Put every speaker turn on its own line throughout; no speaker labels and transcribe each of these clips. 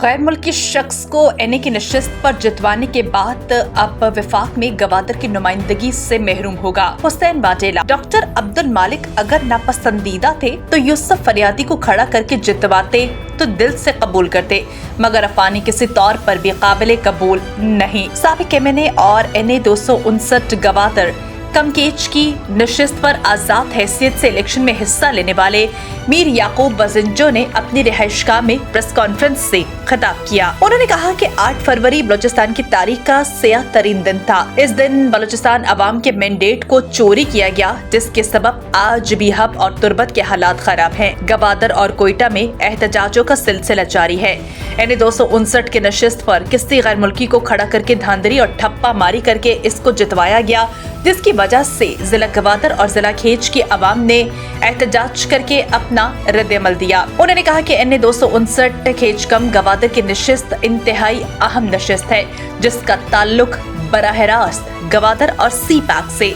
गैर मुल्की शख्स को एनए की नशिस्त पर जितवाने के बाद अब वफाक में गवादर की नुमाइंदगी से महरूम होगा हुसैन वाजेला। डॉक्टर अब्दुल मालिक अगर नापसंदीदा थे तो यूसुफ फरियादी को खड़ा करके जितवाते तो दिल से कबूल करते, मगर अफानी किसी तौर पर भी काबिल कबूल नहीं। साबिक एमएनए और एनए 259 गवादर कमकेच की नशिस्त पर आजाद हैसियत से इलेक्शन में हिस्सा लेने वाले मीर याकूब बजिंजो ने अपनी रिहाइशगाह में प्रेस कॉन्फ्रेंस से खिताब किया। उन्होंने कहा कि 8 फरवरी बलूचिस्तान की तारीख का स्याह तरीन दिन था। इस दिन बलूचिस्तान अवाम के मैंडेट को चोरी किया गया, जिसके सबब आज भी हब और तुर्बत के हालात खराब हैं। गवादर और कोयटा में एहतजाजों का सिलसिला जारी है। एनए 259 के नशिस्त पर किसी गैर मुल्की को खड़ा करके धांधली और ठप्पा मारी करके इसको जितवाया गया, जिसकी वजह से जिला गवादर और जिला खेच की आवाम ने एहतजाज करके अपना रद्द-ए-अमल दिया। उन्होंने कहा कि एनए 259 खेच कम गवादर की नशिस्त इंतहाई अहम नशिस्त है, जिसका ताल्लुक बराह रास्त गवादर और सी पैक से।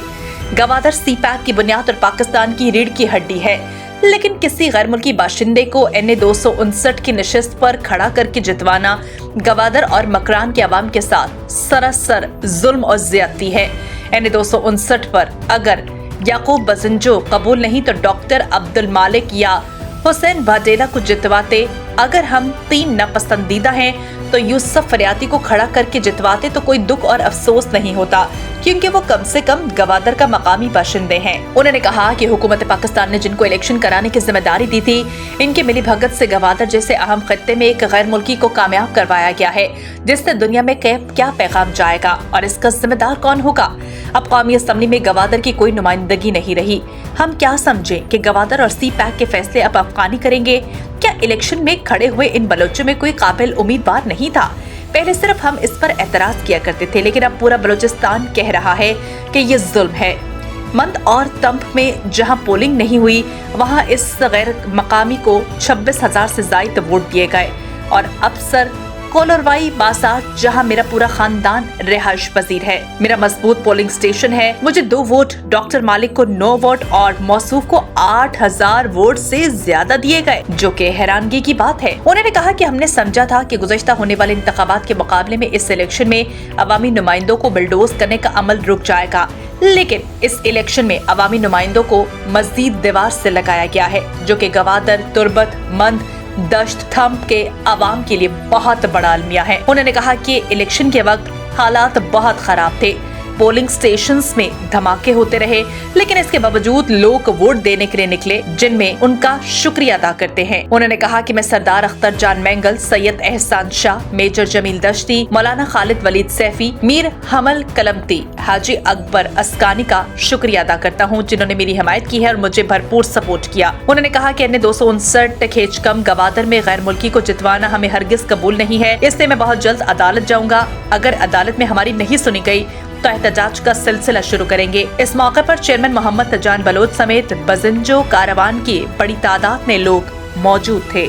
गवादर सी पैक की बुनियाद और पाकिस्तान की रीढ़ की हड्डी है, लेकिन किसी गैर मुल्की बाशिंदे को एनए 259 की नशिस्त पर खड़ा करके जितवाना गवादर और मकरान के अवाम के साथ सरासर जुल्म और ज्यादती है। एनए 259 पर अगर याकूब बजिंजो कबूल नहीं तो डॉक्टर अब्दुल मालिक या हुसैन वाजेला को जितवाते। अगर हम 3 नापसंदीदा हैं तो यूसुफ फरियादी को खड़ा करके जितवाते तो कोई दुख और अफसोस नहीं होता, क्योंकि वो कम से कम गवादर का मकामी बाशिंदे हैं। उन्होंने कहा कि हुकूमत पाकिस्तान ने जिनको इलेक्शन कराने की जिम्मेदारी दी थी, इनके मिली भगत से गवादर जैसे अहम खत्ते में एक गैर मुल्की को कामयाब करवाया गया है, जिससे दुनिया में क्या पैगाम जाएगा और इसका जिम्मेदार कौन होगा। अब कौमी असम्बली में गवादर की कोई नुमाइंदगी नहीं रही। हम क्या समझें कि गवादर और सी पैक के फैसले अब अफगानी करेंगे? क्या इलेक्शन में खड़े हुए इन बलोचों में कोई काबिल उम्मीदवार नहीं था? पहले सिर्फ हम इस पर एतराज किया करते थे, लेकिन अब पूरा बलूचिस्तान कह रहा है कि ये जुल्म है। मंद और तंब में जहां पोलिंग नहीं हुई, वहां इस गैर मकामी को 26,000 से ज्यादा वोट दिए गए। और अफसर कोलरवाई बासात, जहां मेरा पूरा खानदान रिहाइश पजीर है, मेरा मजबूत पोलिंग स्टेशन है, मुझे 2 वोट, डॉक्टर मालिक को 9 वोट और मौसूफ को 8,000 वोट से ज्यादा दिए गए, जो कि हैरानगी की बात है। उन्होंने कहा कि हमने समझा था कि गुज़श्ता होने वाले इंतखाबात के मुकाबले में इस इलेक्शन में अवामी नुमाइंदों को बुलडोज करने का अमल रुक जाएगा, लेकिन इस इलेक्शन में अवामी नुमाइंदों को मजीद दीवार से लगाया गया है, जो कि गवादर, तुर्बत, मंद, दश्त, थम्प के अवाम के लिए बहुत बड़ा अलमिया है। उन्होंने कहा कि इलेक्शन के वक्त हालात बहुत खराब थे, पोलिंग स्टेशंस में धमाके होते रहे, लेकिन इसके बावजूद लोग वोट देने के लिए निकले, जिनमें उनका शुक्रिया अदा करते हैं। उन्होंने कहा कि मैं सरदार अख्तर जान मैंगल, सैयद एहसान शाह, मेजर जमील दश्ती, मौलाना खालिद वलीद सैफी, मीर हमल कलमती, हाजी अकबर अस्कानी का शुक्रिया अदा करता हूँ, जिन्होंने मेरी हिमायत की है और मुझे भरपूर सपोर्ट किया। उन्होंने कहा कि एनए 259 खेच कम गवादर में गैर मुल्की को जितवाना हमें हरगिज कबूल नहीं है, इसलिए मैं बहुत जल्द अदालत जाऊंगा। अगर अदालत में हमारी नहीं सुनी गई तो एहतजाज का सिलसिला शुरू करेंगे। इस मौके पर चेयरमैन मोहम्मद तजान बलोच समेत बजिंजो कारवान की बड़ी तादाद में लोग मौजूद थे।